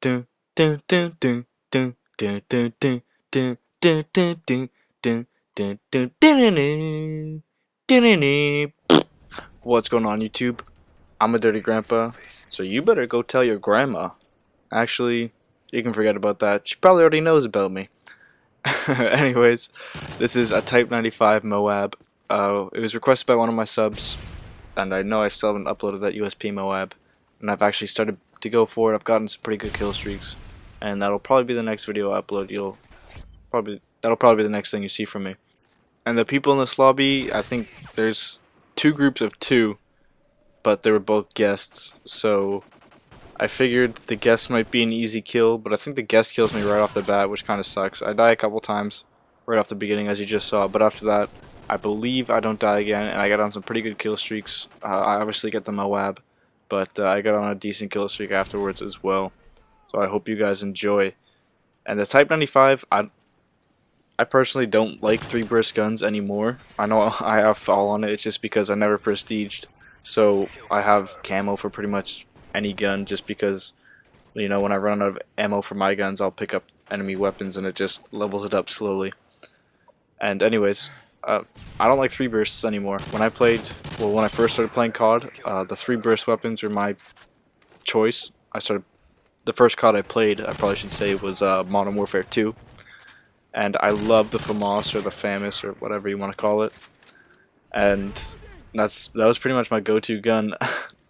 dun dun dun dun dun dun dun dun dun dun dun dun dun dun dun dun dun. What's going on, YouTube? I'm a dirty grandpa, so you better go tell your grandma. Actually, you can forget about that. She probably already knows about me. Anyways, this is a Type 95 Moab. It was requested by one of my subs, and I know I still haven't uploaded that USP Moab, and I've actually started to go for it. I've gotten some pretty good kill streaks, and that'll probably be the next video I upload. That'll probably be the next thing you see from me. And the people in this lobby, I think there's two groups of two, but they were both guests, so I figured the guest might be an easy kill, but I think the guest kills me right off the bat, which kind of sucks. I die a couple times right off the beginning, as you just saw, but after that, I believe I don't die again, and I got on some pretty good kill streaks. I obviously get the Moab, but I got on a decent kill streak afterwards as well. So I hope you guys enjoy. And the Type 95, I personally don't like 3-burst guns anymore. I know I have fall on it, it's just because I never prestiged. So I have camo for pretty much any gun, just because, you know, when I run out of ammo for my guns, I'll pick up enemy weapons and it just levels it up slowly. And anyways, I don't like 3-bursts anymore. When I first started playing COD, the 3-burst weapons were my choice. The first COD I played, I probably should say, was Modern Warfare 2. And I love the FAMAS or the FAMAS or whatever you want to call it. And that was pretty much my go-to gun.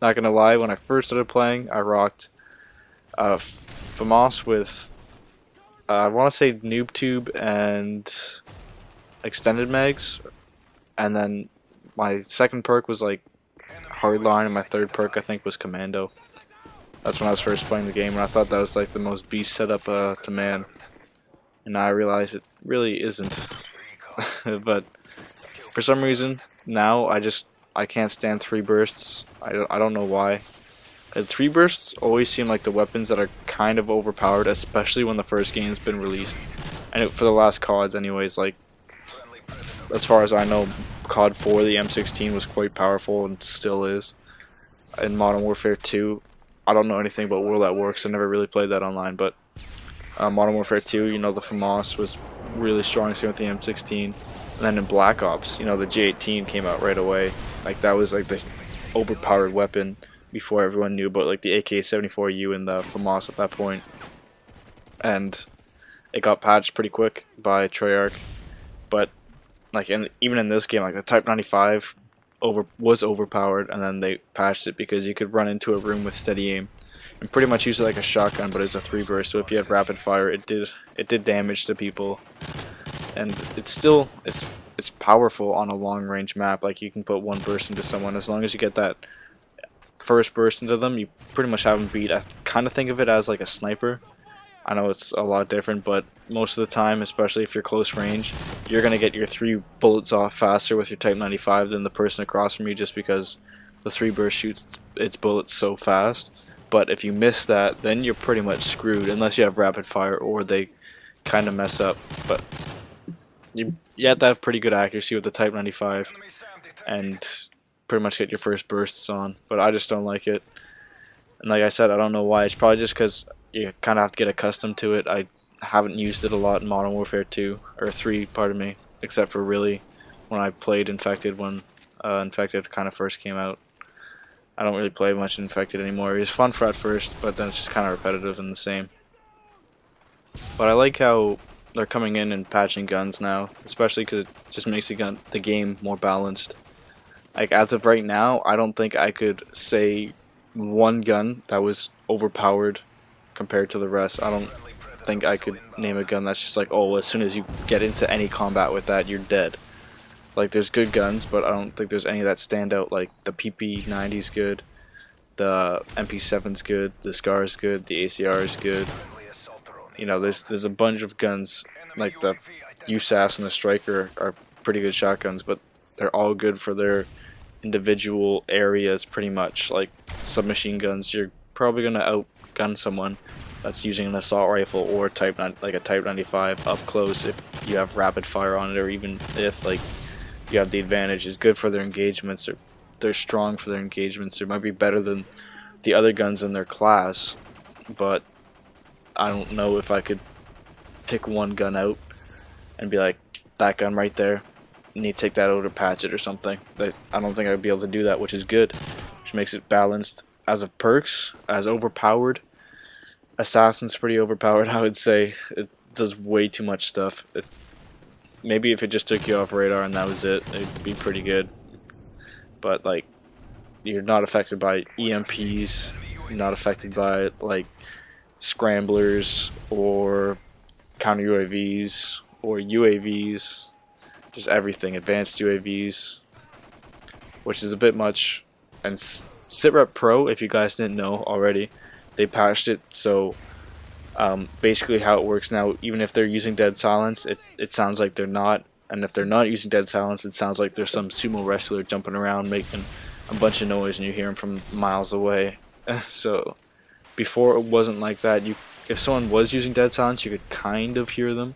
Not gonna lie, when I first started playing, I rocked FAMAS with I want to say Mw3 and extended mags, and then my second perk was like hardline, and my third perk I think was commando. That's when I was first playing the game, and I thought that was like the most beast setup to man. And now I realize it really isn't. But for some reason now I can't stand 3-bursts. I don't know why. 3-bursts always seem like the weapons that are kind of overpowered, especially when the first game's been released. And for the last CODs anyways, like, as far as I know, COD 4, the M16 was quite powerful and still is. In Modern Warfare 2, I don't know anything about World at War because I never really played that online, but Modern Warfare 2, you know, the FAMAS was really strong, same with the M16. And then in Black Ops, you know, the J18 came out right away. Like, that was like the overpowered weapon before everyone knew about like the AK-74U and the FAMAS at that point. And it got patched pretty quick by Treyarch. But like even in this game, like the Type 95 was overpowered, and then they patched it because you could run into a room with steady aim and pretty much use it like a shotgun, but it's a 3-burst, so if you have rapid fire, it did damage to people. And it's powerful on a long range map. Like, you can put one burst into someone. As long as you get that first burst into them, you pretty much have them beat. I kind of think of it as like a sniper. I know it's a lot different, but most of the time, especially if you're close range, you're gonna get your 3 bullets off faster with your Type 95 than the person across from you, just because the 3-burst shoots its bullets so fast. But if you miss that, then you're pretty much screwed, unless you have rapid fire or they kind of mess up. But you have to have pretty good accuracy with the Type 95 and pretty much get your first bursts on. But I just don't like it. And like I said, I don't know why. It's probably just because you kind of have to get accustomed to it. I haven't used it a lot in Modern Warfare 2, or 3, pardon me, except for really when I played Infected, when Infected kind of first came out. I don't really play much Infected anymore. It was fun for at first, but then it's just kind of repetitive and the same. But I like how they're coming in and patching guns now, especially because it just makes the game more balanced. Like, as of right now, I don't think I could say one gun that was overpowered compared to the rest. I don't think I could name a gun that's just like, oh, as soon as you get into any combat with that, you're dead. Like, there's good guns, but I don't think there's any that stand out. Like, the PP90's good, the MP7's good, the SCAR's good, the ACR is good. You know, there's a bunch of guns, like the USAS and the Striker are pretty good shotguns, but they're all good for their individual areas pretty much. Like, submachine guns, you're probably going to outgun someone that's using an assault rifle or like a Type 95 up close if you have rapid fire on it, or even if like you have the advantage. It's good for their engagements. They're strong for their engagements. They might be better than the other guns in their class, but I don't know if I could pick one gun out and be like, that gun right there, you need to take that out or patch it or something. I don't think I'd be able to do that, which is good, which makes it balanced. As of perks, as overpowered, Assassin's pretty overpowered, I would say. It does way too much stuff. Maybe if it just took you off radar and that was it, it'd be pretty good. But like, you're not affected by EMPs, you're not affected by like scramblers or counter UAVs or UAVs, just everything, advanced UAVs, which is a bit much. And SITREP Pro, if you guys didn't know already, they patched it, so basically how it works now, even if they're using dead silence, it sounds like they're not, and if they're not using dead silence, it sounds like there's some sumo wrestler jumping around making a bunch of noise and you hear him from miles away. So before it wasn't like that. If someone was using dead silence, you could kind of hear them,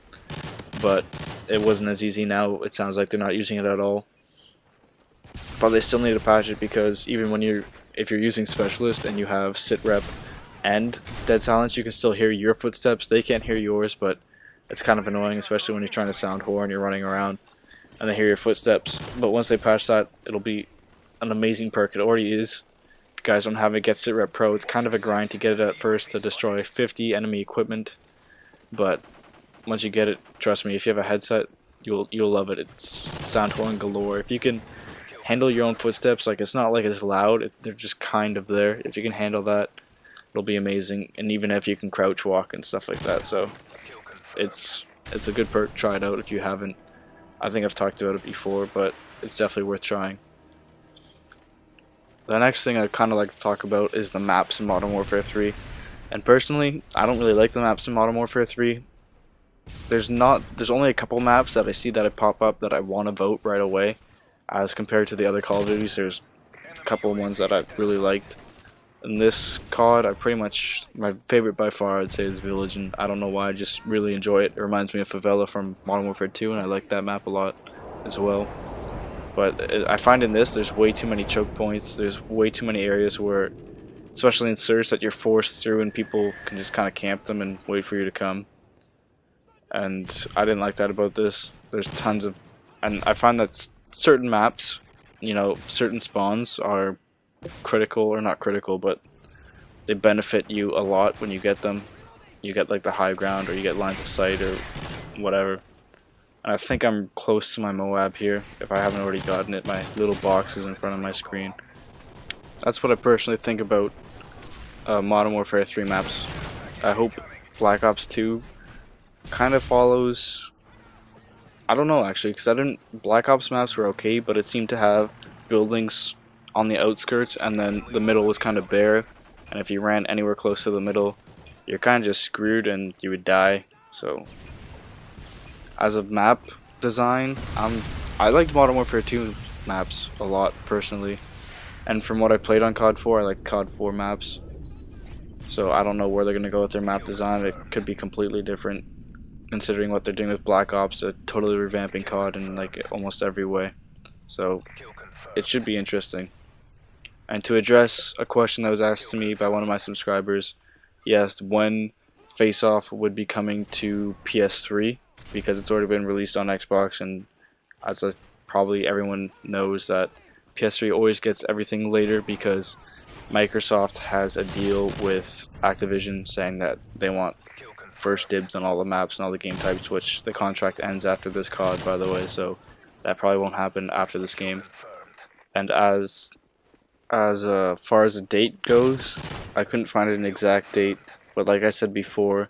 but it wasn't as easy. Now it sounds like they're not using it at all. But they still need to patch it, because even when if you're using specialist and you have SITREP and dead silence, you can still hear your footsteps. They can't hear yours, but it's kind of annoying, especially when you're trying to sound whore and you're running around and they hear your footsteps. But once they patch that, it'll be an amazing perk. It already is. If you guys don't have it, get SITREP Pro. It's kind of a grind to get it at first to destroy 50 enemy equipment, but once you get it, trust me, if you have a headset, you'll love it. It's sound whoring galore. If you can handle your own footsteps, like, it's not like it's loud, they're just kind of there. If you can handle that, it'll be amazing. And even if you can crouch walk and stuff like that, so it's a good perk. Try it out if you haven't. I think I've talked about it before, but it's definitely worth trying. The next thing I'd kind of like to talk about is the maps in Modern Warfare 3. And personally, I don't really like the maps in Modern Warfare 3. There's only a couple maps that I see that I pop up that I want to vote right away. As compared to the other Call of Duties, there's a couple of ones that I really liked. In this COD, my favorite by far, I'd say, is Village, and I don't know why, I just really enjoy it. It reminds me of Favela from Modern Warfare 2, and I like that map a lot as well. But I find in this, there's way too many choke points. There's way too many areas where, especially in Surge, that you're forced through and people can just kind of camp them and wait for you to come. And I didn't like that about this. There's tons of, and I find that certain maps, certain spawns are critical, or not critical, but they benefit you a lot when you get them. You get like the high ground, or you get lines of sight, or whatever. And I think I'm close to my m.o.a.b here, if I haven't already gotten it. My little box is in front of my screen. That's what I personally think about Modern Warfare 3 maps. I hope Black Ops 2 kind of follows. I don't know, actually, because Black Ops maps were okay, but it seemed to have buildings on the outskirts, and then the middle was kind of bare, and if you ran anywhere close to the middle, you're kind of just screwed and you would die. So as a map design, I liked Modern Warfare 2 maps a lot personally, and from what I played on COD 4, I like COD 4 maps. So I don't know where they're going to go with their map design. It could be completely different, considering what they're doing with Black Ops, totally revamping COD in like almost every way. So it should be interesting. And to address a question that was asked to me by one of my subscribers, he asked when Face Off would be coming to PS3, because it's already been released on Xbox, and as probably everyone knows, that PS3 always gets everything later because Microsoft has a deal with Activision saying that they want first dibs on all the maps and all the game types, which the contract ends after this COD, by the way, so that probably won't happen after this game. And as far as the date goes, I couldn't find an exact date, but like I said before,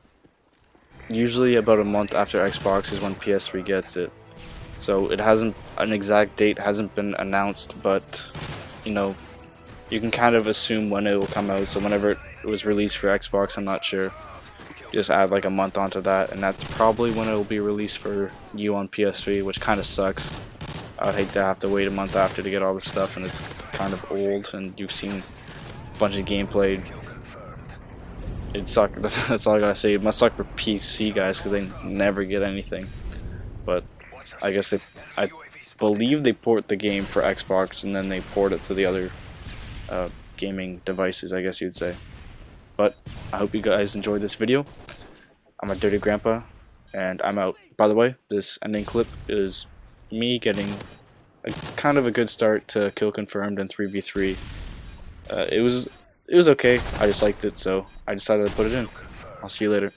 usually about a month after Xbox is when PS3 gets it. So an exact date hasn't been announced, but you can kind of assume when it will come out. So whenever it was released for Xbox, I'm not sure, just add like a month onto that, and that's probably when it will be released for you on PS3, which kind of sucks. I'd hate to have to wait a month after to get all the stuff, and it's kind of old, and you've seen a bunch of gameplay. It'd suck. That's all I gotta say. It must suck for PC guys, because they never get anything. But I guess I believe they port the game for Xbox, and then they port it to the other gaming devices, I guess you'd say. But I hope you guys enjoyed this video. I'm a Dirty Grandpa, and I'm out. By the way, this ending clip is me getting kind of a good start to kill confirmed in 3v3. It was okay. I just liked it, so I decided to put it in. I'll see you later.